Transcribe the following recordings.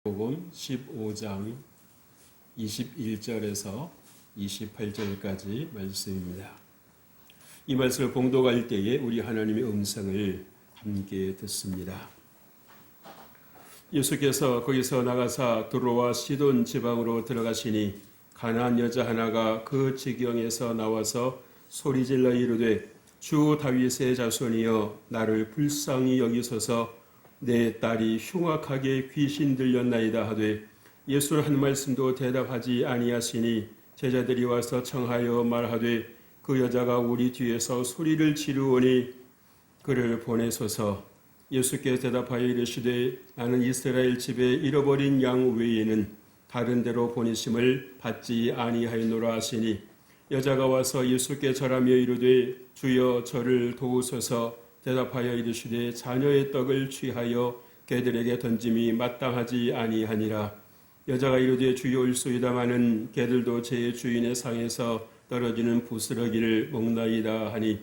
복음 15장 21절에서 28절까지 말씀입니다. 이 말씀을 봉독할 때에 우리 하나님의 음성을 함께 듣습니다. 예수께서 거기서 나가사 두로와 시돈 지방으로 들어가시니 가나안 여자 하나가 그 지경에서 나와서 소리질러 이르되 주 다윗의 자손이여 나를 불쌍히 여기소서 내 딸이 흉악하게 귀신 들렸나이다 하되 예수는 한 말씀도 대답하지 아니하시니 제자들이 와서 청하여 말하되 그 여자가 우리 뒤에서 소리를 지르오니 그를 보내소서. 예수께서 대답하여 이르시되 나는 이스라엘 집에 잃어버린 양 외에는 다른 데로 보내심을 받지 아니하였노라 하시니 여자가 와서 예수께 절하며 이르되 주여 저를 도우소서. 대답하여 이르시되 자녀의 떡을 취하여 개들에게 던짐이 마땅하지 아니하니라. 여자가 이르되 주여 올소이다마는 개들도 제 주인의 상에서 떨어지는 부스러기를 먹나이다 하니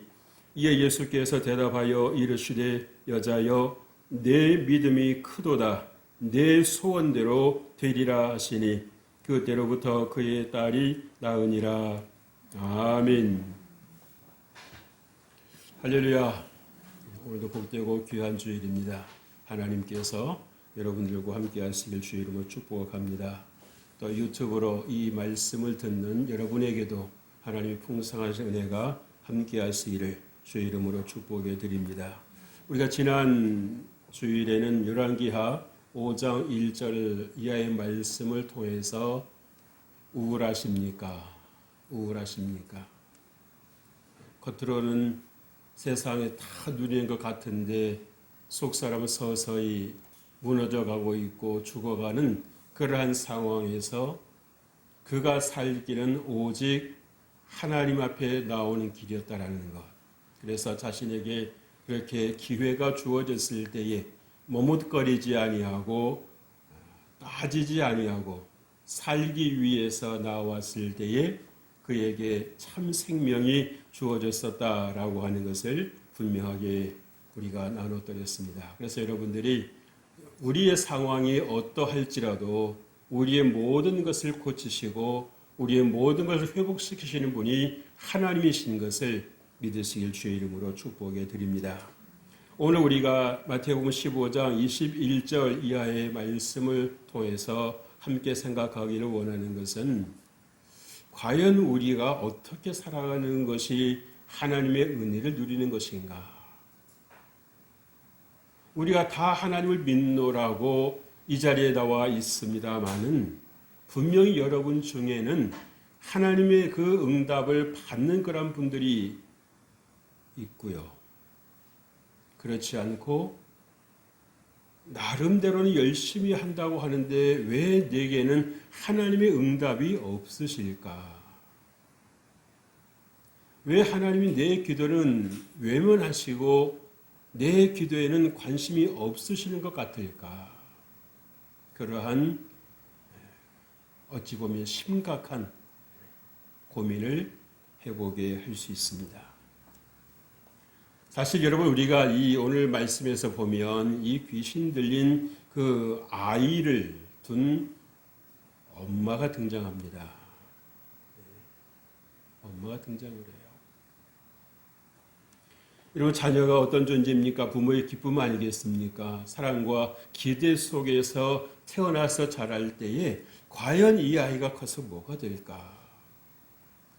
이에 예수께서 대답하여 이르시되 여자여 내 믿음이 크도다 내 소원대로 되리라 하시니 그때로부터 그의 딸이 나으니라. 아멘. 할렐루야. 오늘도 복되고 귀한 주일입니다. 하나님께서 여러분들과 함께 하시길 주의 이름으로 축복합니다. 또 유튜브로 이 말씀을 듣는 여러분에게도 하나님의 풍성하신 은혜가 함께 하시기를 주의 이름으로 축복해 드립니다. 우리가 지난 주일에는 열왕기하 5장 1절 이하의 말씀을 통해서 우울하십니까? 우울하십니까? 겉으로는 세상에 다 누리는 것 같은데 속사람은 서서히 무너져가고 있고 죽어가는 그러한 상황에서 그가 살 길은 오직 하나님 앞에 나오는 길이었다라는 것. 그래서 자신에게 그렇게 기회가 주어졌을 때에 머뭇거리지 아니하고 빠지지 아니하고 살기 위해서 나왔을 때에 그에게 참 생명이 주어졌었다라고 하는 것을 분명하게 우리가 나눠드렸습니다. 그래서 여러분들이 우리의 상황이 어떠할지라도 우리의 모든 것을 고치시고 우리의 모든 것을 회복시키시는 분이 하나님이신 것을 믿으시길 주의 이름으로 축복해 드립니다. 오늘 우리가 마태복음 15장 21절 이하의 말씀을 통해서 함께 생각하기를 원하는 것은 과연 우리가 어떻게 살아가는 것이 하나님의 은혜를 누리는 것인가? 우리가 다 하나님을 믿노라고 이 자리에 나와 있습니다마는 분명히 여러분 중에는 하나님의 그 응답을 받는 그런 분들이 있고요. 그렇지 않고 나름대로는 열심히 한다고 하는데 왜 내게는 하나님의 응답이 없으실까? 왜 하나님이 내 기도는 외면하시고 내 기도에는 관심이 없으시는 것 같을까? 그러한 어찌 보면 심각한 고민을 해보게 할 수 있습니다. 사실 여러분 우리가 이 오늘 말씀에서 보면 이 귀신 들린 그 아이를 둔 엄마가 등장합니다. 엄마가 등장을 해요. 여러분 자녀가 어떤 존재입니까? 부모의 기쁨 아니겠습니까? 사랑과 기대 속에서 태어나서 자랄 때에 과연 이 아이가 커서 뭐가 될까?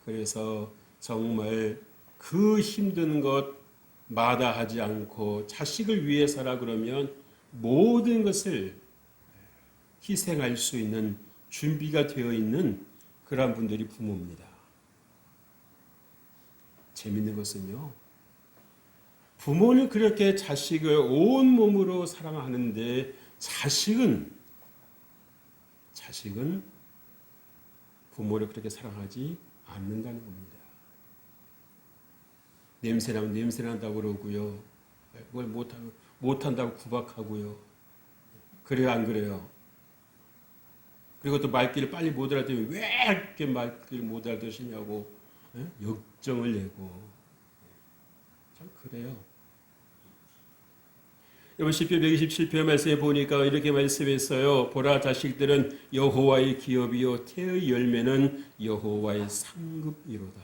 그래서 정말 그 힘든 것 마다하지 않고 자식을 위해서라 그러면 모든 것을 희생할 수 있는 준비가 되어 있는 그러한 분들이 부모입니다. 재밌는 것은요. 부모는 그렇게 자식을 온몸으로 사랑하는데 자식은 부모를 그렇게 사랑하지 않는다는 겁니다. 냄새나면 냄새난다고 그러고요. 뭘 못한다고 구박하고요. 그래요, 안 그래요? 그리고 또 말귀를 빨리 못 알아들으면 왜 이렇게 말귀를 못 알아듣으시냐고 역정을 내고. 참 그래요. 여러분 시편 127편 말씀에 보니까 이렇게 말씀했어요. 보라 자식들은 여호와의 기업이요 태의 열매는 여호와의 상급이로다.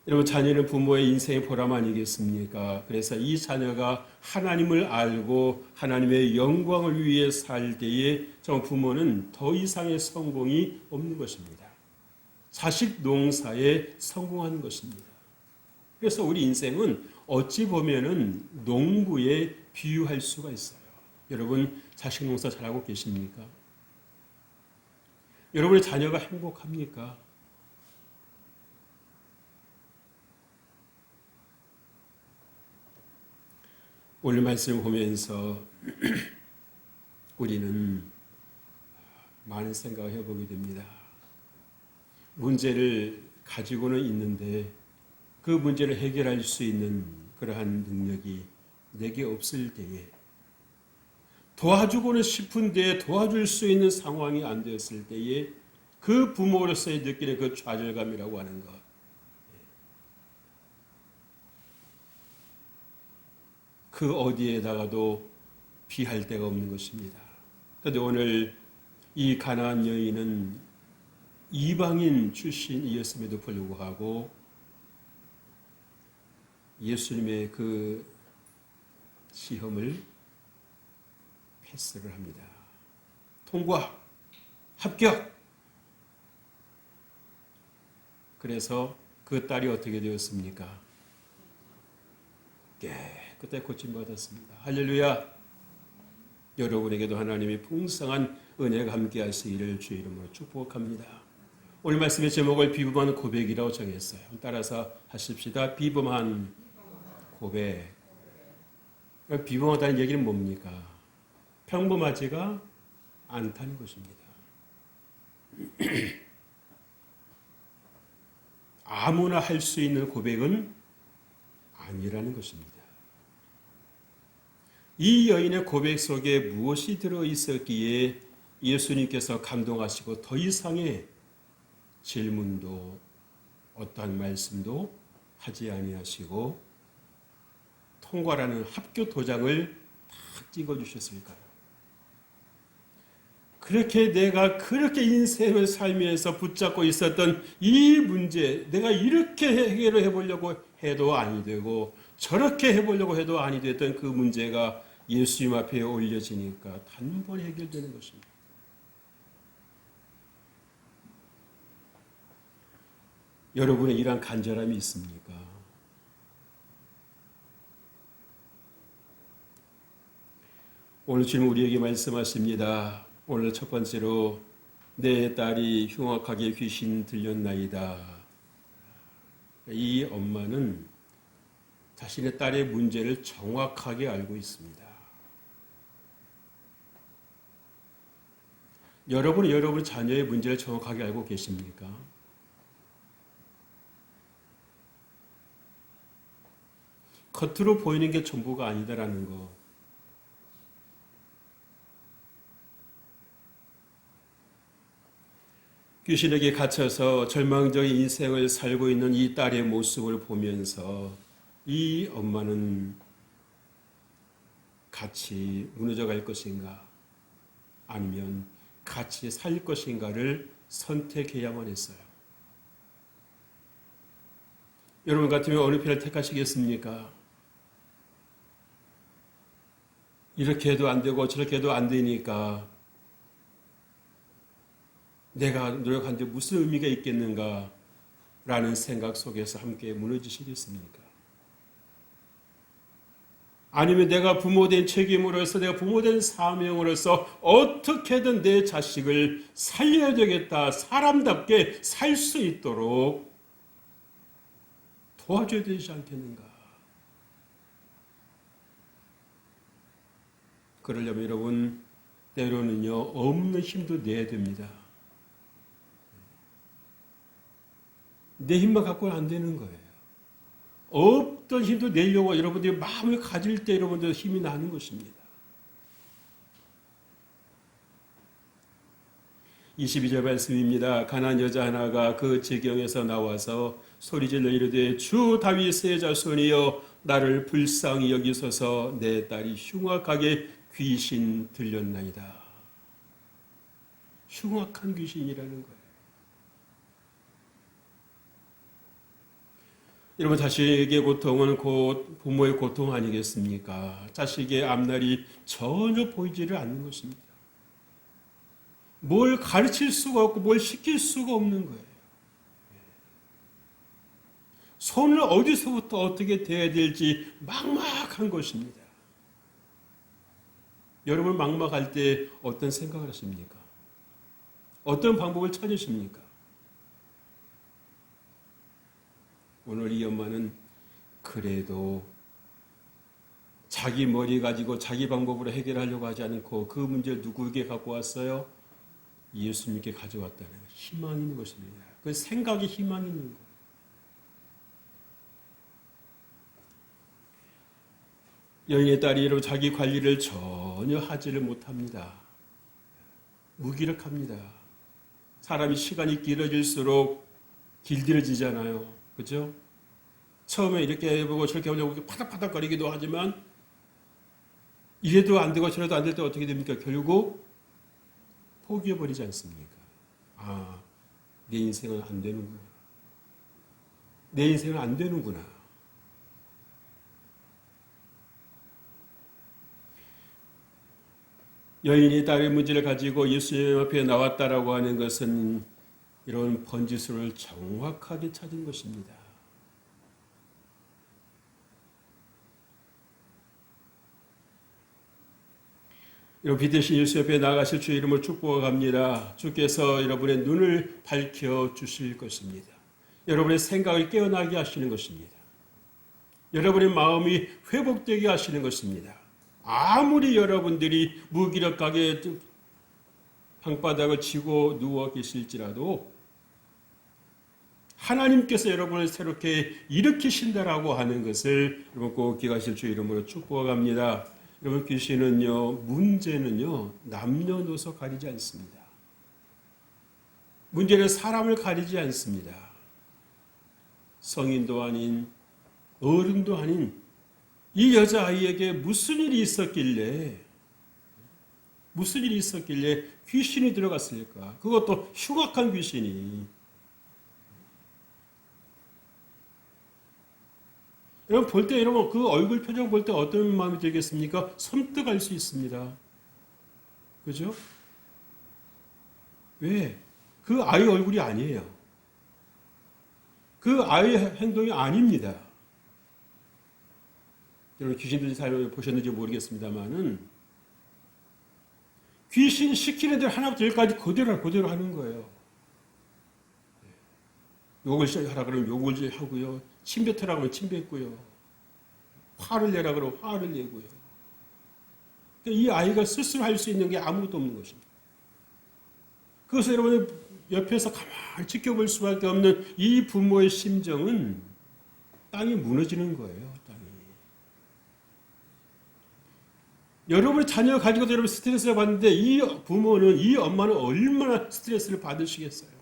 여러분 자녀는 부모의 인생의 보람 아니겠습니까? 그래서 이 자녀가 하나님을 알고 하나님의 영광을 위해 살 때에 정말 부모는 더 이상의 성공이 없는 것입니다. 자식 농사에 성공하는 것입니다. 그래서 우리 인생은 어찌 보면은 농부에 비유할 수가 있어요. 여러분 자식 농사 잘하고 계십니까? 여러분의 자녀가 행복합니까? 오늘 말씀을 보면서 우리는 많은 생각을 해보게 됩니다. 문제를 가지고는 있는데 그 문제를 해결할 수 있는 그러한 능력이 내게 없을 때에 도와주고는 싶은데 도와줄 수 있는 상황이 안 되었을 때에 그 부모로서의 느끼는 그 좌절감이라고 하는 것. 그 어디에다가도 비할 데가 없는 것입니다. 그런데 오늘 이 가나안 여인은 이방인 출신이었음에도 불구하고 예수님의 그 시험을 패스를 합니다. 통과, 합격. 그래서 그 딸이 어떻게 되었습니까? 그때 고침받았습니다. 할렐루야. 여러분에게도 하나님의 풍성한 은혜가 함께 하시기를 주의 이름으로 축복합니다. 오늘 말씀의 제목을 비범한 고백이라고 정했어요. 따라서 하십시다. 비범한 고백. 비범하다는 얘기는 뭡니까? 평범하지가 않다는 것입니다. 아무나 할 수 있는 고백은 아니라는 것입니다. 이 여인의 고백 속에 무엇이 들어있었기에 예수님께서 감동하시고 더 이상의 질문도 어떠한 말씀도 하지 아니하시고 통과라는 합격 도장을 딱 찍어주셨을까요? 내가 그렇게 인생을 살면서 붙잡고 있었던 이 문제, 내가 이렇게 해결을 해보려고 해도 아니 되고 저렇게 해보려고 해도 아니 됐던 그 문제가 예수님 앞에 올려지니까 단번에 해결되는 것입니다. 여러분의 이러한 간절함이 있습니까? 오늘 주님 우리에게 말씀하십니다. 오늘 첫 번째로 내 딸이 흉악하게 귀신 들렸나이다. 이 엄마는 자신의 딸의 문제를 정확하게 알고 있습니다. 여러분은 여러분 자녀의 문제를 정확하게 알고 계십니까? 겉으로 보이는 게 전부가 아니다라는 거. 귀신에게 갇혀서 절망적인 인생을 살고 있는 이 딸의 모습을 보면서 이 엄마는 같이 무너져 갈 것인가 아니면 같이 살 것인가를 선택해야만 했어요. 여러분 같으면 어느 편을 택하시겠습니까? 이렇게 해도 안 되고 저렇게 해도 안 되니까 내가 노력하는데 무슨 의미가 있겠는가 라는 생각 속에서 함께 무너지시겠습니까? 아니면 내가 부모된 책임으로서 내가 부모된 사명으로서 어떻게든 내 자식을 살려야 되겠다, 사람답게 살 수 있도록 도와줘야 되지 않겠는가? 그러려면 여러분 때로는요 없는 힘도 내야 됩니다. 내 힘만 갖고는 안 되는 거예요. 없던 힘도 내려고 여러분들이 마음을 가질 때 여러분들 힘이 나는 것입니다. 22절 말씀입니다. 가난한 여자 하나가 그 지경에서 나와서 소리질러 이르되 주 다윗의 자손이여 나를 불쌍히 여기소서 내 딸이 흉악하게 귀신 들렸나이다. 흉악한 귀신이라는 거예요. 여러분, 자식의 고통은 곧 부모의 고통 아니겠습니까? 자식의 앞날이 전혀 보이지를 않는 것입니다. 뭘 가르칠 수가 없고 뭘 시킬 수가 없는 거예요. 손을 어디서부터 어떻게 대야 될지 막막한 것입니다. 여러분, 막막할 때 어떤 생각을 하십니까? 어떤 방법을 찾으십니까? 오늘 이 엄마는 그래도 자기 머리 가지고 자기 방법으로 해결하려고 하지 않고 그 문제를 누구에게 갖고 왔어요? 예수님께 가져왔다는 희망이 있는 것입니다. 그 생각이 희망이 있는 거예요. 여인의 딸이 이러면 자기 관리를 전혀 하지를 못합니다. 무기력합니다. 사람이 시간이 길어질수록 길들여지잖아요. 그렇죠? 처음에 이렇게 해보고 저렇게 해보고 파닥파닥거리기도 하지만 이래도 안 되고 저래도 안 될 때 어떻게 됩니까? 결국 포기해버리지 않습니까? 아, 내 인생은 안 되는구나. 내 인생은 안 되는구나. 여인이 딸의 문제를 가지고 예수님 앞에 나왔다라고 하는 것은 이런 번지수를 정확하게 찾은 것입니다. 여러분, 빛되신 예수 옆에 나가실 주의 이름을 축복합니다. 주께서 여러분의 눈을 밝혀 주실 것입니다. 여러분의 생각을 깨어나게 하시는 것입니다. 여러분의 마음이 회복되게 하시는 것입니다. 아무리 여러분들이 무기력하게 방바닥을 치고 누워 계실지라도 하나님께서 여러분을 새롭게 일으키신다라고 하는 것을 여러분 꼭 기억하실 주 이름으로 축복합니다. 여러분, 귀신은요, 문제는요, 남녀노소 가리지 않습니다. 문제는 사람을 가리지 않습니다. 성인도 아닌 어른도 아닌 이 여자아이에게 무슨 일이 있었길래 귀신이 들어갔을까? 그것도 흉악한 귀신이. 여러분, 볼 때 여러분 그 얼굴 표정 볼 때 어떤 마음이 들겠습니까? 섬뜩 알 수 있습니다. 그죠? 왜? 그 아이 얼굴이 아니에요. 그 아이의 행동이 아닙니다. 여러분, 귀신들 사연 보셨는지 모르겠습니다만은 귀신 시키는 대로 하나부터 열까지 그대로 하는 거예요. 욕을 하라 그러면 욕을 하고요. 침 뱉으라 그러면 침 뱉고요. 화를 내라 그러면 화를 내고요. 이 아이가 스스로 할 수 있는 게 아무것도 없는 것입니다. 그래서 여러분 옆에서 가만히 지켜볼 수밖에 없는 이 부모의 심정은 땅이 무너지는 거예요. 땅이. 여러분의 자녀가 가지고 여러분 스트레스를 받는데 이 부모는, 이 엄마는 얼마나 스트레스를 받으시겠어요?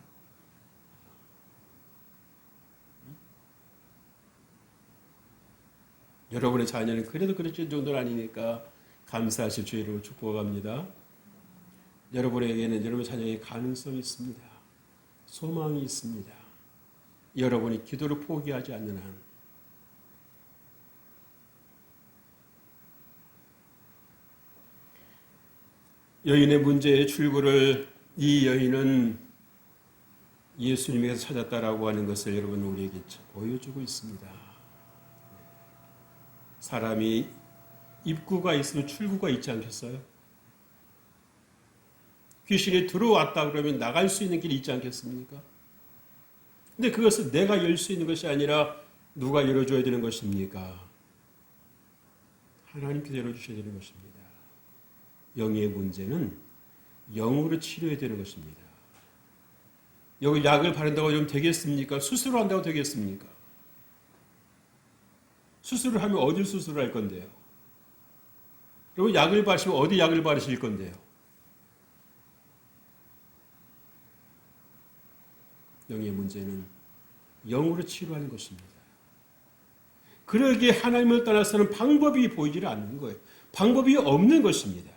여러분의 자녀는 그래도 그렇지 정도는 아니니까 감사하실 주의 이름으로 축복합니다. 여러분에게는 여러분의 자녀의 가능성이 있습니다. 소망이 있습니다. 여러분이 기도를 포기하지 않는 한. 여인의 문제의 출구를 이 여인은 예수님에게서 찾았다라고 하는 것을 여러분 우리에게 보여주고 있습니다. 사람이 입구가 있으면 출구가 있지 않겠어요? 귀신이 들어왔다 그러면 나갈 수 있는 길이 있지 않겠습니까? 근데 그것은 내가 열 수 있는 것이 아니라 누가 열어줘야 되는 것입니까? 하나님께서 열어주셔야 되는 것입니다. 영의 문제는 영으로 치료해야 되는 것입니다. 여기 약을 바른다고 좀 되겠습니까? 수술을 한다고 되겠습니까? 수술을 하면 어딜 수술을 할 건데요? 그리고 약을 바르시면 어디 약을 바르실 건데요? 영의 문제는 영으로 치료하는 것입니다. 그러기에 하나님을 떠나서는 방법이 보이지 않는 거예요. 방법이 없는 것입니다.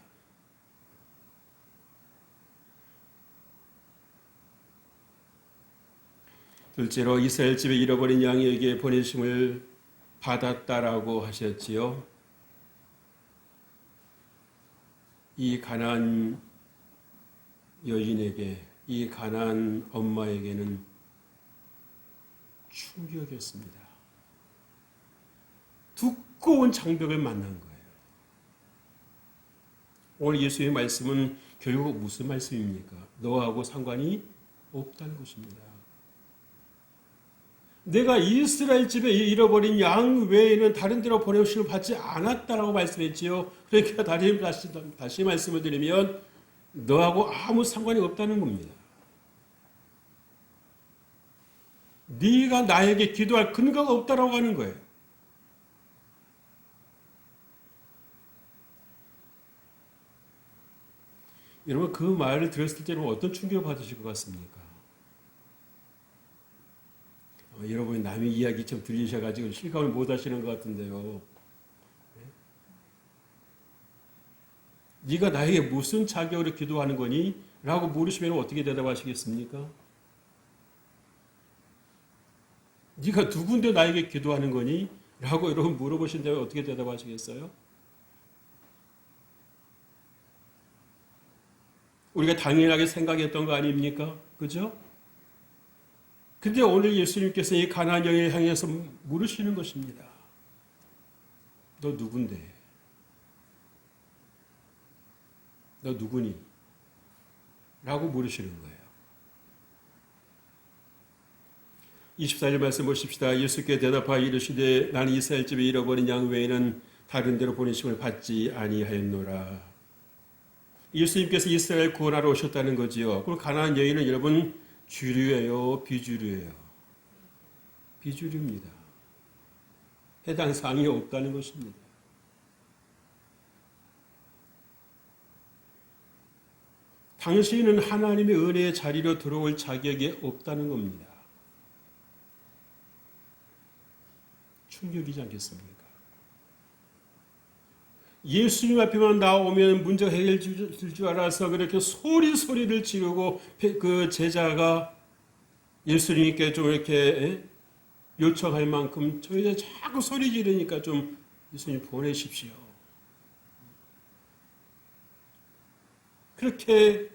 둘째로 이스라엘 집에 잃어버린 양에게 보내심을 받았다라고 하셨지요. 이 가나안 여인에게, 이 가나안 엄마에게는 충격이었습니다. 두꺼운 장벽을 만난 거예요. 오늘 예수의 말씀은 결국 무슨 말씀입니까? 너하고 상관이 없다는 것입니다. 내가 이스라엘 집에 잃어버린 양 외에는 다른 데로 보내심을 받지 않았다라고 말씀했지요. 그러니까 다시 말씀을 드리면 너하고 아무 상관이 없다는 겁니다. 네가 나에게 기도할 근거가 없다라고 하는 거예요. 여러분 그 말을 들었을 때는 어떤 충격을 받으실 것 같습니까? 여러분이 남의 이야기 좀 들리셔가지고 실감을 못 하시는 것 같은데요. 네가 나에게 무슨 자격으로 기도하는 거니? 라고 물으시면 어떻게 대답하시겠습니까? 네가 누군데 나에게 기도하는 거니? 라고 여러분 물어보신다면 어떻게 대답하시겠어요? 우리가 당연하게 생각했던 거 아닙니까? 그죠? 근데 오늘 예수님께서 이 가나안 여인을 향해서 물으시는 것입니다. 너 누군데? 너 누구니? 라고 물으시는 거예요. 24절 말씀 보십시다. 예수께 대답하여 이르시되 나는 이스라엘 집에 잃어버린 양 외에는 다른 데로 보내심을 받지 아니하였노라. 예수님께서 이스라엘 구원하러 오셨다는 거지요. 그리고 가나안 여인은 여러분 주류예요, 비주류예요? 비주류입니다. 해당 사항이 없다는 것입니다. 당신은 하나님의 은혜의 자리로 들어올 자격이 없다는 겁니다. 충격이지 않겠습니까? 예수님 앞에만 나오면 문제가 해결될 줄 알아서 그렇게 소리를 지르고 그 제자가 예수님께 좀 이렇게 요청할 만큼 저희가 자꾸 소리 지르니까 좀 예수님 보내십시오. 그렇게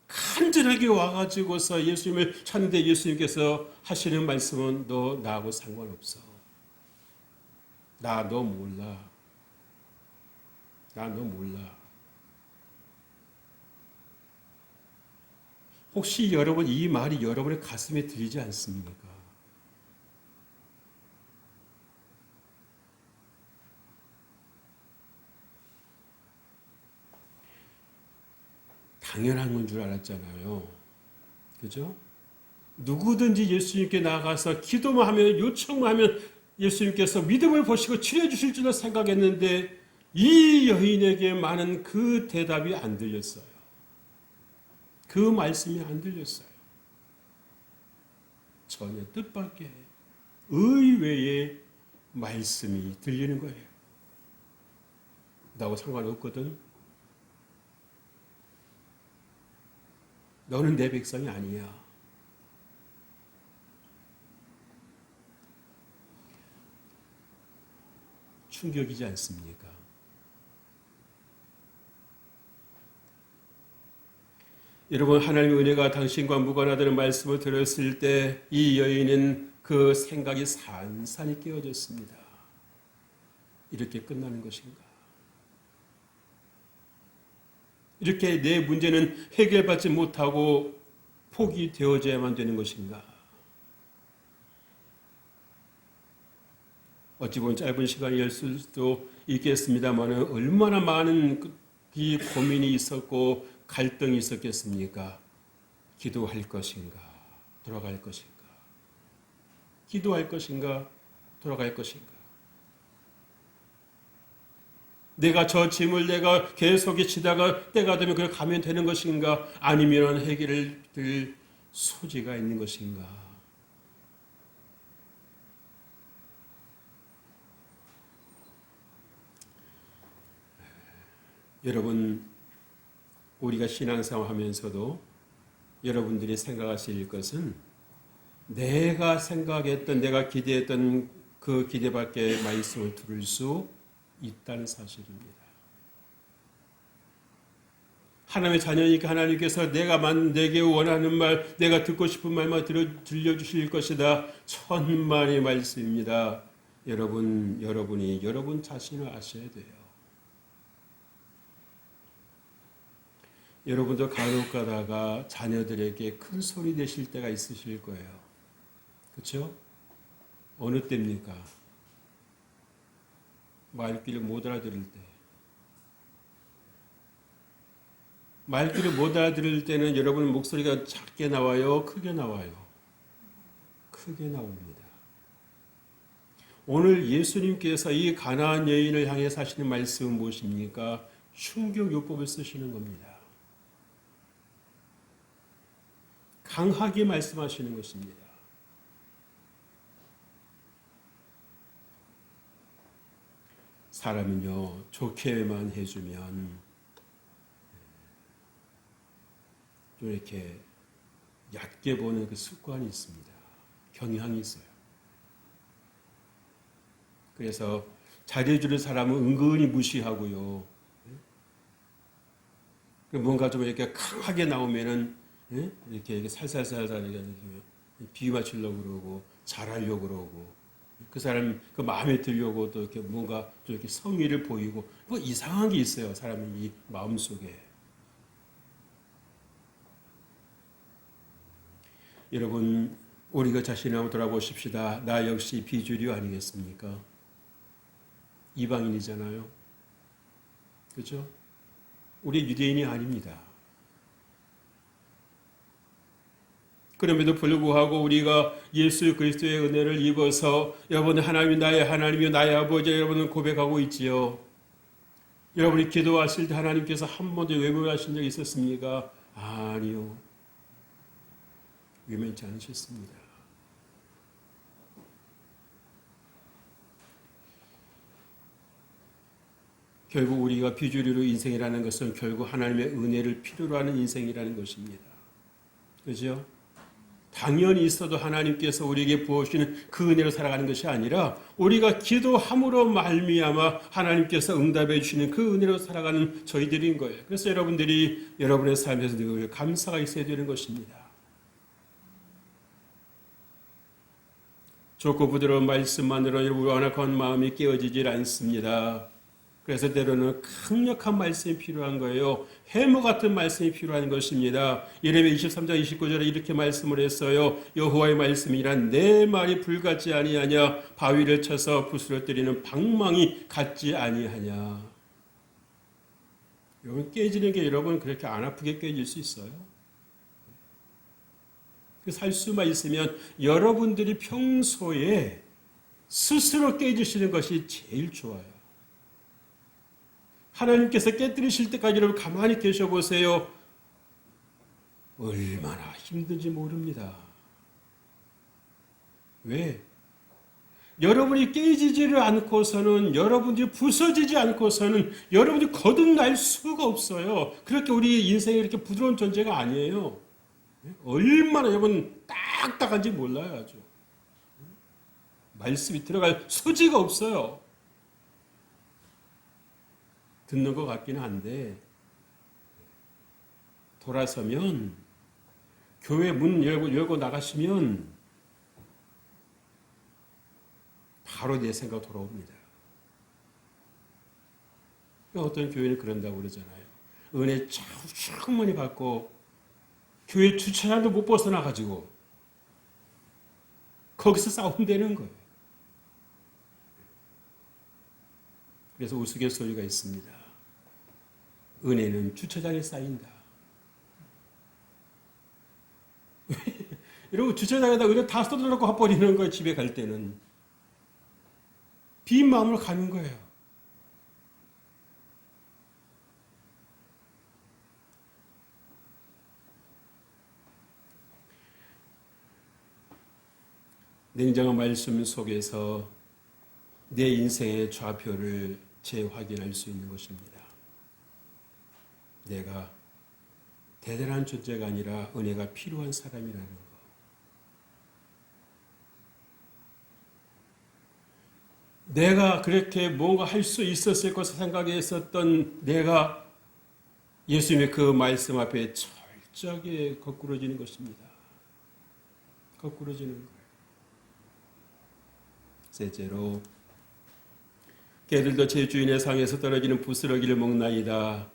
간절하게 와가지고서 예수님을 찾는데 예수님께서 하시는 말씀은 너 나하고 상관없어. 나 너 몰라. 나 너 몰라. 혹시 여러분 이 말이 여러분의 가슴에 들리지 않습니까? 당연한 건 줄 알았잖아요. 그죠? 누구든지 예수님께 나가서 기도만 하면 요청만 하면 예수님께서 믿음을 보시고 치료해 주실 줄로 생각했는데 이 여인에게 많은 그 대답이 안 들렸어요. 그 말씀이 안 들렸어요. 전혀 뜻밖의 의외의 말씀이 들리는 거예요. 나하고 상관없거든. 너는 내 백성이 아니야. 충격이지 않습니까? 여러분 하나님의 은혜가 당신과 무관하다는 말씀을 들었을 때 이 여인은 그 생각이 산산이 깨어졌습니다. 이렇게 끝나는 것인가? 이렇게 내 문제는 해결받지 못하고 포기되어져야만 되는 것인가? 어찌 보면 짧은 시간이었을 수도 있겠습니다만 얼마나 많은 이 고민이 있었고 갈등이 있었겠습니까? 기도할 것인가? 돌아갈 것인가? 기도할 것인가? 돌아갈 것인가? 내가 저 짐을 내가 계속 지다가 때가 되면 그걸 가면 되는 것인가? 아니면 해결을 될 소지가 있는 것인가? 여러분, 우리가 신앙생활 하면서도 여러분들이 생각하실 것은 내가 생각했던, 내가 기대했던 그 기대 밖의 말씀을 들을 수 있다는 사실입니다. 하나님의 자녀니까 하나님께서 내게 원하는 말, 내가 듣고 싶은 말만 들려주실 것이다. 천만의 말씀입니다. 여러분이 여러분 자신을 아셔야 돼요. 여러분도 간혹 가다가 자녀들에게 큰 소리 내실 때가 있으실 거예요. 그렇죠? 어느 때입니까? 말귀를 못 알아들을 때. 말귀를 못 알아들을 때는 여러분 목소리가 작게 나와요? 크게 나와요? 크게 나옵니다. 오늘 예수님께서 이 가나안 여인을 향해서 하시는 말씀은 무엇입니까? 충격요법을 쓰시는 겁니다. 강하게 말씀하시는 것입니다. 사람은요, 좋게만 해주면 좀 이렇게 얕게 보는 그 습관이 있습니다. 경향이 있어요. 그래서 잘해주는 사람은 은근히 무시하고요. 뭔가 좀 이렇게 강하게 나오면은 이렇게 살살살살 이렇게 비유 맞추려고 그러고 잘하려고 그러고 그 사람 그 마음에 들려고 또 이렇게 뭔가 좀 이렇게 성의를 보이고 뭐 이상한 게 있어요. 사람의 이 마음 속에. 여러분, 우리가 자신을 한번 돌아보십시다. 나 역시 비주류 아니겠습니까? 이방인이잖아요. 그렇죠? 우리 유대인이 아닙니다. 그럼에도 불구하고 우리가 예수 그리스도의 은혜를 입어서 여러분 하나님이 나의 하나님이요 나의 아버지 여러분은 고백하고 있지요. 여러분이 기도하실 때 하나님께서 한 번도 외면하신 적이 있었습니까? 아니요. 외면치 않으셨습니다. 결국 우리가 비주류로 인생이라는 것은 결국 하나님의 은혜를 필요로 하는 인생이라는 것입니다. 그렇죠? 당연히 있어도 하나님께서 우리에게 부어주시는 그 은혜로 살아가는 것이 아니라 우리가 기도함으로 말미암아 하나님께서 응답해 주시는 그 은혜로 살아가는 저희들인 거예요. 그래서 여러분들이 여러분의 삶에서 늘 감사가 있어야 되는 것입니다. 좋고 부드러운 말씀만으로 여러분 완악한 마음이 깨어지질 않습니다. 그래서 때로는 강력한 말씀이 필요한 거예요. 해무 같은 말씀이 필요한 것입니다. 예레미야 23장 29절에 이렇게 말씀을 했어요. 여호와의 말씀이란 내 말이 불같지 아니하냐 바위를 쳐서 부스러뜨리는 방망이 같지 아니하냐. 여러분 깨지는 게 여러분 그렇게 안 아프게 깨질 수 있어요? 살 수만 있으면 여러분들이 평소에 스스로 깨지시는 것이 제일 좋아요. 하나님께서 깨뜨리실 때까지 여러분 가만히 계셔보세요. 얼마나 힘든지 모릅니다. 왜? 여러분이 깨지지를 않고서는 여러분들이 부서지지 않고서는 여러분이 거듭날 수가 없어요. 그렇게 우리 인생이 이렇게 부드러운 존재가 아니에요. 얼마나 여러분 딱딱한지 몰라요. 아주. 말씀이 들어갈 소지가 없어요. 듣는 것 같기는 한데 돌아서면 교회 문 열고 나가시면 바로 내 생각 돌아옵니다. 어떤 교회는 그런다고 그러잖아요. 은혜 충분히 받고 교회 주차장도 못 벗어나가지고 거기서 싸움되는 거예요. 그래서 우스갯소리가 있습니다. 은혜는 주차장에 쌓인다. 여러분 주차장에다 은혜 다 쏟아놓고 화버리는 거예요. 집에 갈 때는. 빈 마음으로 가는 거예요. 냉정한 말씀 속에서 내 인생의 좌표를 재확인할 수 있는 것입니다. 내가 대단한 존재가 아니라 은혜가 필요한 사람이라는 것. 내가 그렇게 뭔가 할 수 있었을 것을 생각했었던 내가 예수님의 그 말씀 앞에 철저하게 거꾸러지는 것입니다. 거꾸러지는 거예요. 셋째로, 개들도 제 주인의 상에서 떨어지는 부스러기를 먹나이다.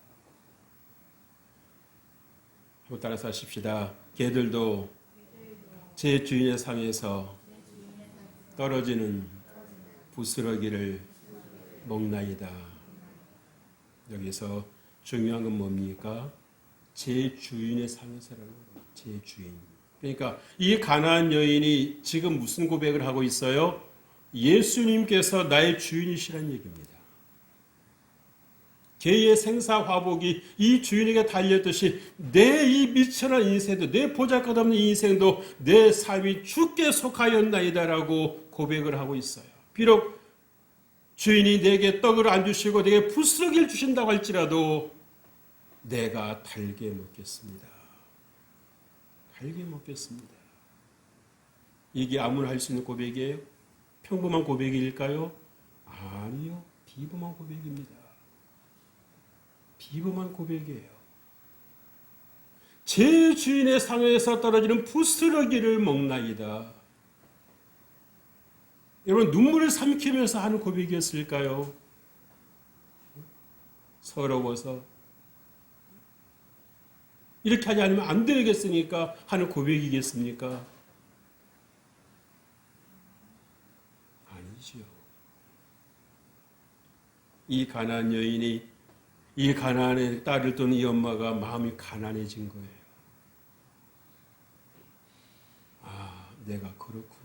한번 따라서 하십시다. 개들도 제 주인의 상에서 떨어지는 부스러기를 먹나이다. 여기서 중요한 건 뭡니까? 제 주인의 상에서라는 거예요. 제 주인. 그러니까 이 가나안 여인이 지금 무슨 고백을 하고 있어요? 예수님께서 나의 주인이시란 얘기입니다. 개의 생사화복이 이 주인에게 달렸듯이 내 이 미천한 인생도, 내 보잘것없는 인생도 내 삶이 주께 속하였나이다라고 고백을 하고 있어요. 비록 주인이 내게 떡을 안 주시고 내게 부스러기를 주신다고 할지라도 내가 달게 먹겠습니다. 달게 먹겠습니다. 이게 아무나 할 수 있는 고백이에요? 평범한 고백일까요? 아니요. 비범한 고백입니다. 비범한 고백이에요. 제 주인의 상에서 떨어지는 부스러기를 먹나이다. 여러분, 눈물을 삼키면서 하는 고백이었을까요? 서러워서 이렇게 하지 않으면 안 되겠으니까 하는 고백이겠습니까? 아니지요. 이 가나안 여인이 이 가나안의 딸을 둔 이 엄마가 마음이 가난해진 거예요. 아, 내가 그렇구나.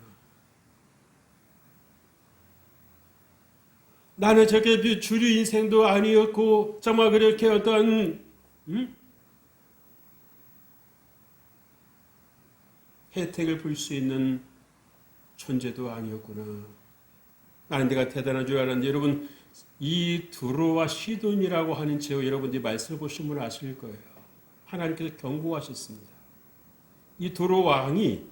나는 저게 주류 인생도 아니었고 정말 그렇게 어떤 혜택을 볼 수 있는 존재도 아니었구나. 나는 내가 대단한 줄 알았는데 여러분, 이 두로와 시돈이라고 하는 지역 여러분들이 말씀을 보시면 아실 거예요. 하나님께서 경고하셨습니다. 이 두로 왕이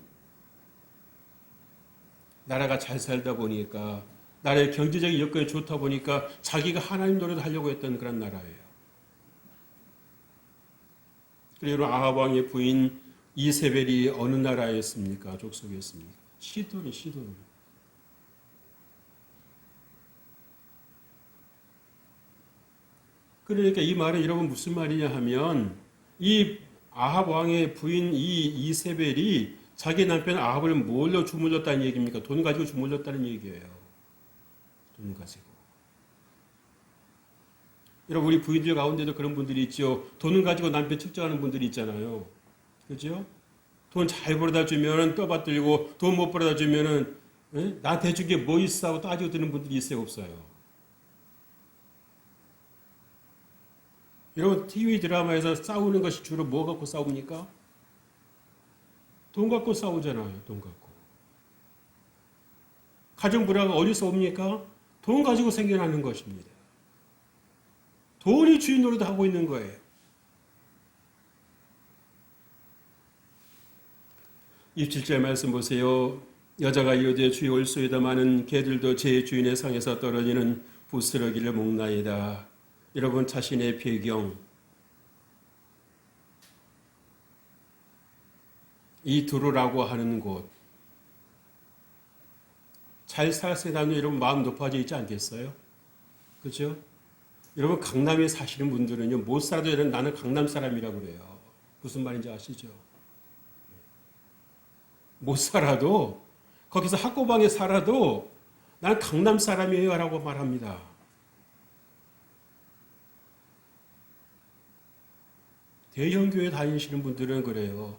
나라가 잘 살다 보니까 나라의 경제적인 여건이 좋다 보니까 자기가 하나님 노릇을 하려고 했던 그런 나라예요. 그리고 아합 왕의 부인 이세벨이 어느 나라였습니까? 족속이었습니까? 시돈. 그러니까 이 말은 여러분 무슨 말이냐 하면 이 아합 왕의 부인 이 이세벨이 자기 남편 아합을 뭘로 주물렀다는 얘기입니까? 돈 가지고 주물렀다는 얘기예요. 돈 가지고. 여러분 우리 부인들 가운데도 그런 분들이 있죠. 돈을 가지고 남편 측정하는 분들이 있잖아요. 그렇죠? 돈 잘 벌어다 주면 떠받들고 돈 못 벌어다 주면은 나한테 해준 게 뭐 있어 하고 따지고 드는 분들이 있어요, 없어요? 여러분 TV 드라마에서 싸우는 것이 주로 뭐 갖고 싸웁니까? 돈 갖고 싸우잖아요. 돈 갖고. 가정 불화가 어디서 옵니까? 돈 가지고 생겨나는 것입니다. 돈이 주인 노릇 하고 있는 거예요. 27절 말씀 보세요. 여자가 이르되 주여 올소이다. 많은 개들도 제 주인의 상에서 떨어지는 부스러기를 먹나이다. 여러분 자신의 배경, 이 두루라고 하는 곳, 잘 살았으면 여러분 마음 높아져 있지 않겠어요? 그렇죠? 여러분 강남에 사시는 분들은요, 못 살아도 나는 강남 사람이라고 그래요. 무슨 말인지 아시죠? 못 살아도 거기서 학고방에 살아도 나는 강남 사람이에요 라고 말합니다. 대형교회 다니시는 분들은 그래요.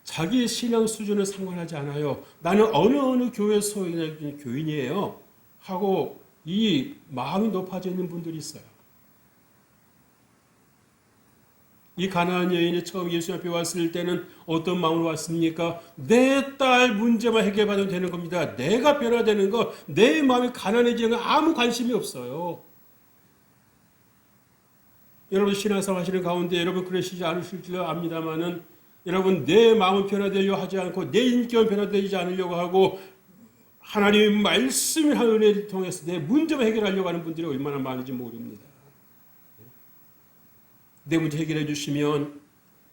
자기의 신앙 수준을 상관하지 않아요. 나는 어느 교회 소유의 교인이에요 하고 이 마음이 높아져 있는 분들이 있어요. 이 가나안 여인이 처음 예수 앞에 왔을 때는 어떤 마음으로 왔습니까? 내 딸 문제만 해결받으면 되는 겁니다. 내가 변화되는 거, 내 마음이 가난해지는 거 아무 관심이 없어요. 여러분 신앙생활 하시는 가운데 여러분 그러시지 않으실 줄 압니다만은 여러분 내 마음은 변화되려 하지 않고 내 인격은 변화되지 않으려고 하고 하나님의 말씀의 은혜를 통해서 내 문제만 해결하려고 하는 분들이 얼마나 많은지 모릅니다. 내 문제 해결해 주시면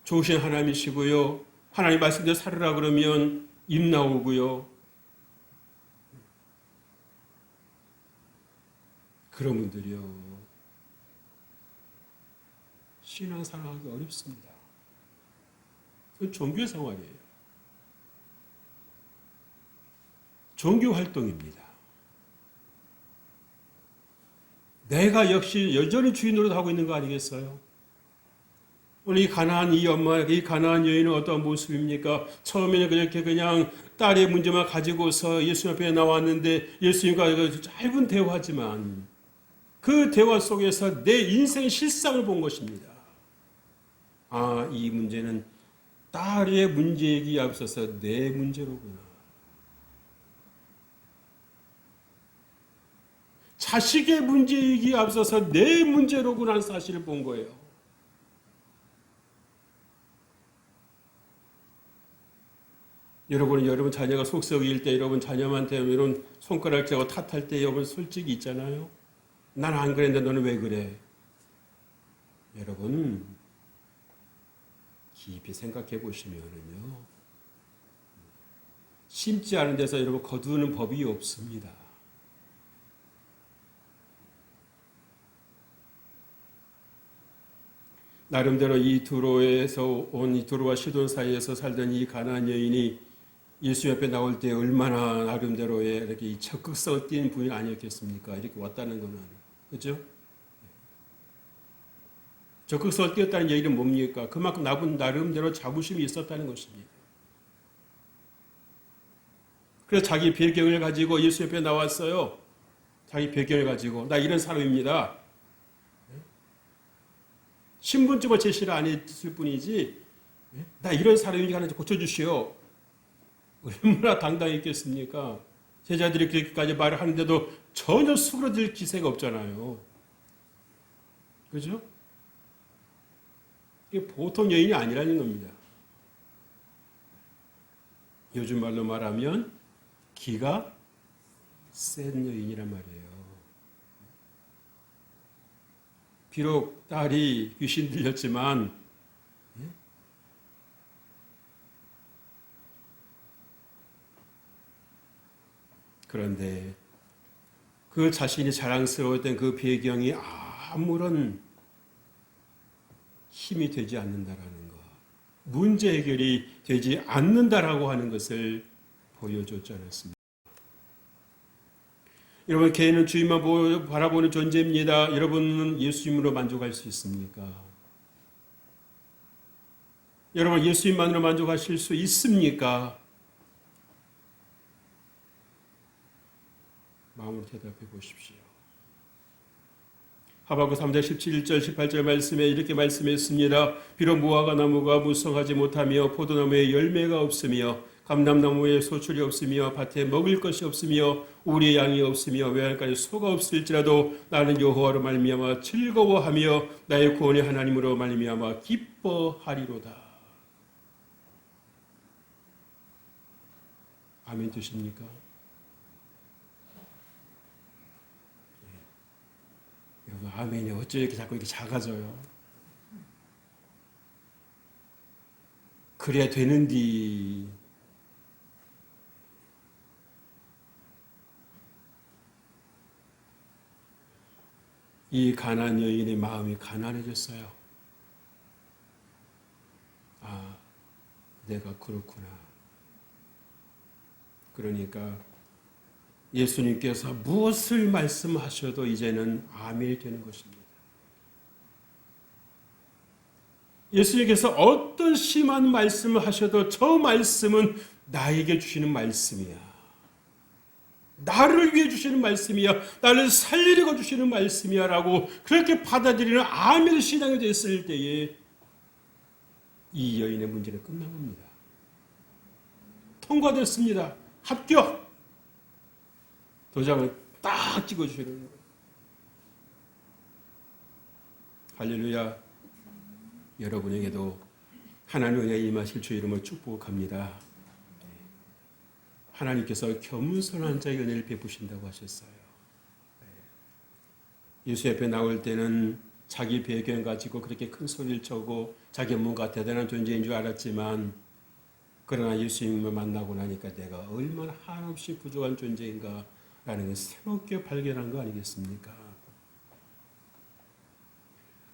좋으신 하나님이시고요. 하나님 말씀대로 살으라 그러면 입 나오고요. 그런 분들이요. 신앙생활하기 어렵습니다. 그건 종교 생활이에요. 종교 활동입니다. 내가 역시 여전히 주인 노릇하고 있는 거 아니겠어요? 오늘 이 가나안 이 엄마, 이 가나안 여인은 어떤 모습입니까? 처음에는 그렇게 그냥 딸의 문제만 가지고서 예수님 앞에 나왔는데 예수님과 짧은 대화지만 그 대화 속에서 내 인생의 실상을 본 것입니다. 아, 이 문제는 딸의 문제이기에 앞서서 내 문제로구나. 자식의 문제이기에 앞서서 내 문제로구나 하는 사실을 본 거예요. 여러분 자녀가 속썩일 때 여러분 자녀한테 이런 손가락 쥐고 탓할 때 여러분 솔직히 있잖아요. 난 안 그랬는데 너는 왜 그래? 여러분 깊이 생각해 보시면은요. 심지 않은 데서 여러분 거두는 법이 없습니다. 나름대로 이 두로에서 온 이 두로와 시돈 사이에서 살던 이 가나안 여인이 예수 앞에 나올 때 얼마나 나름대로의 이렇게 적극성을 띈 분이 아니었겠습니까? 이렇게 왔다는 거는. 그죠? 적극성을 띄었다는 얘기는 뭡니까? 그만큼 나름대로 자부심이 있었다는 것입니다. 그래서 자기 배경을 가지고 예수 앞에 나왔어요. 자기 배경을 가지고. 나 이런 사람입니다. 신분증을 제시를 안 했을 뿐이지, 나 이런 사람이니까 하나 고쳐주시오. 얼마나 당당했겠습니까? 제자들이 그렇게까지 말을 하는데도 전혀 수그러들 기세가 없잖아요. 그죠? 이게 보통 여인이 아니라는 겁니다. 요즘 말로 말하면 기가 센 여인이란 말이에요. 비록 딸이 귀신 들렸지만 그런데 그 자신이 자랑스러웠던 그 배경이 아무런 힘이 되지 않는다라는 것, 문제 해결이 되지 않는다라고 하는 것을 보여줬지 않았습니까? 여러분, 개인은 주님만 바라보는 존재입니다. 여러분은 예수님으로 만족할 수 있습니까? 여러분, 예수님만으로 만족하실 수 있습니까? 마음으로 대답해 보십시오. 하박국 3장 17절 18절 말씀에 이렇게 말씀했습니다. 비록 무화과 나무가 무성하지 못하며 포도나무에 열매가 없으며 감람나무에 소출이 없으며 밭에 먹을 것이 없으며 우리의 양이 없으며 외양간에 소가 없을지라도 나는 여호와로 말미암아 즐거워하며 나의 구원의 하나님으로 말미암아 기뻐하리로다. 아멘 되십니까? 여러분, 아멘이 어째 이렇게 자꾸 이렇게 작아져요? 그래야 되는디. 이 가난안 여인의 마음이 가난해졌어요. 아, 내가 그렇구나. 그러니까 예수님께서 무엇을 말씀하셔도 이제는 아멘이 되는 것입니다. 예수님께서 어떤 심한 말씀을 하셔도 저 말씀은 나에게 주시는 말씀이야. 나를 위해 주시는 말씀이야. 나를 살리려고 주시는 말씀이야. 라고 그렇게 받아들이는 아멘 신앙이 됐을 때에 이 여인의 문제는 끝난 겁니다. 통과됐습니다. 합격! 도장을 딱 찍어주시는 거예요. 할렐루야. 여러분에게도 하나님의 은혜에 임하실 주 이름을 축복합니다. 하나님께서 겸손한 자의 은혜를 베푸신다고 하셨어요. 예수 옆에 나올 때는 자기 배경 가지고 그렇게 큰 소리를 쳐고 자기 뭔가 대단한 존재인 줄 알았지만, 그러나 예수님을 만나고 나니까 내가 얼마나 한없이 부족한 존재인가 라는 걸 새롭게 발견한 거 아니겠습니까?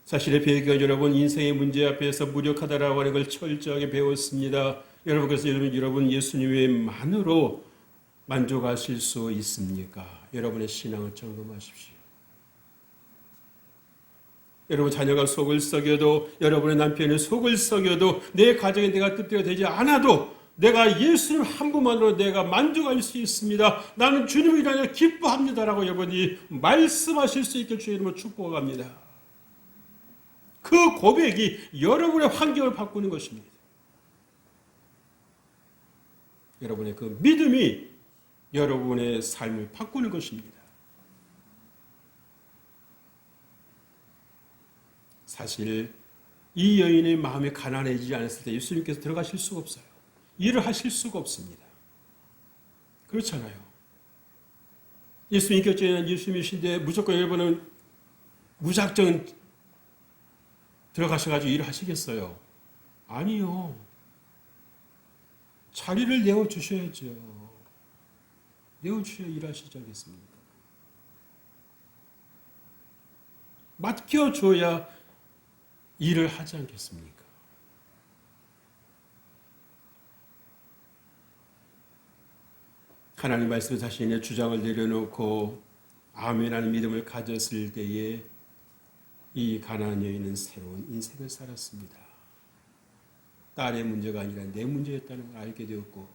사실의 배경, 여러분 인생의 문제 앞에서 무력하다라고 하는 걸 철저하게 배웠습니다. 여러분, 그래서 여러분 예수님 외만으로 만족하실 수 있습니까? 여러분의 신앙을 점검하십시오. 여러분 자녀가 속을 썩여도, 여러분의 남편이 속을 썩여도, 내 가정에 내가 뜻대로 되지 않아도 내가 예수님 한 분만으로 내가 만족할 수 있습니다. 나는 주님을 인하여 기뻐합니다라고 여러분이 말씀하실 수 있게 주의 이름으로 축복합니다. 그 고백이 여러분의 환경을 바꾸는 것입니다. 여러분의 그 믿음이 여러분의 삶을 바꾸는 것입니다. 사실 이 여인의 마음이 가난해지지 않았을 때 예수님께서 들어가실 수가 없어요. 일을 하실 수가 없습니다. 그렇잖아요. 예수님 곁에는 예수님이신데 무조건 여러분은 무작정 들어가셔가지고 일을 하시겠어요? 아니요. 자리를 내어주셔야죠. 내어주셔야 일하시지 않겠습니까? 맡겨줘야 일을 하지 않겠습니까? 하나님 말씀 자신의 주장을 내려놓고 아멘하는 믿음을 가졌을 때에 이 가나안 여인은 새로운 인생을 살았습니다. 딸의 문제가 아니라 내 문제였다는 걸 알게 되었고,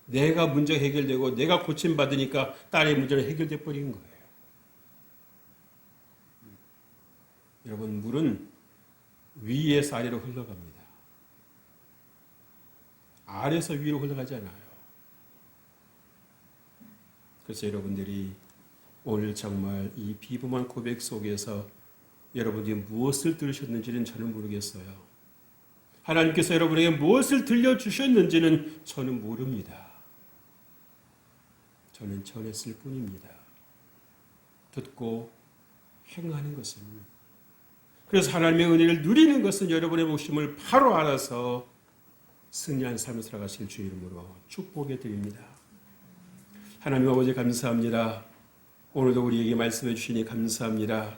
내가 문제가 해결되고 내가 고침받으니까 딸의 문제는 해결돼 버린 거예요. 여러분, 물은 위에서 아래로 흘러갑니다. 아래에서 위로 흘러가지 않아요. 그래서 여러분들이 오늘 정말 이 비범한 고백 속에서 여러분이 무엇을 들으셨는지는 저는 모르겠어요. 하나님께서 여러분에게 무엇을 들려주셨는지는 저는 모릅니다. 저는 전했을 뿐입니다. 듣고 행하는 것은, 그래서 하나님의 은혜를 누리는 것은 여러분의 몫임을 바로 알아서 승리한 삶을 살아가실 주의 이름으로 축복해 드립니다. 하나님 아버지 감사합니다. 오늘도 우리에게 말씀해 주시니 감사합니다.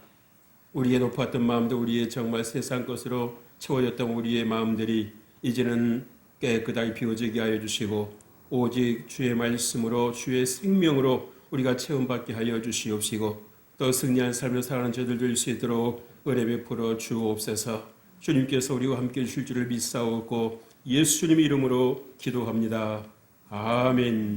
우리의 높았던 마음도, 우리의 정말 세상 것으로 채워졌던 우리의 마음들이 이제는 깨끗하게 비워지게 하여 주시고, 오직 주의 말씀으로, 주의 생명으로 우리가 체험받게 하여 주시옵시고, 또 승리한 삶을 살아가는 저들 될 수 있도록 은혜 베풀어 주옵소서. 주님께서 우리와 함께 주실 줄을 믿사오고 예수님 이름으로 기도합니다. 아멘.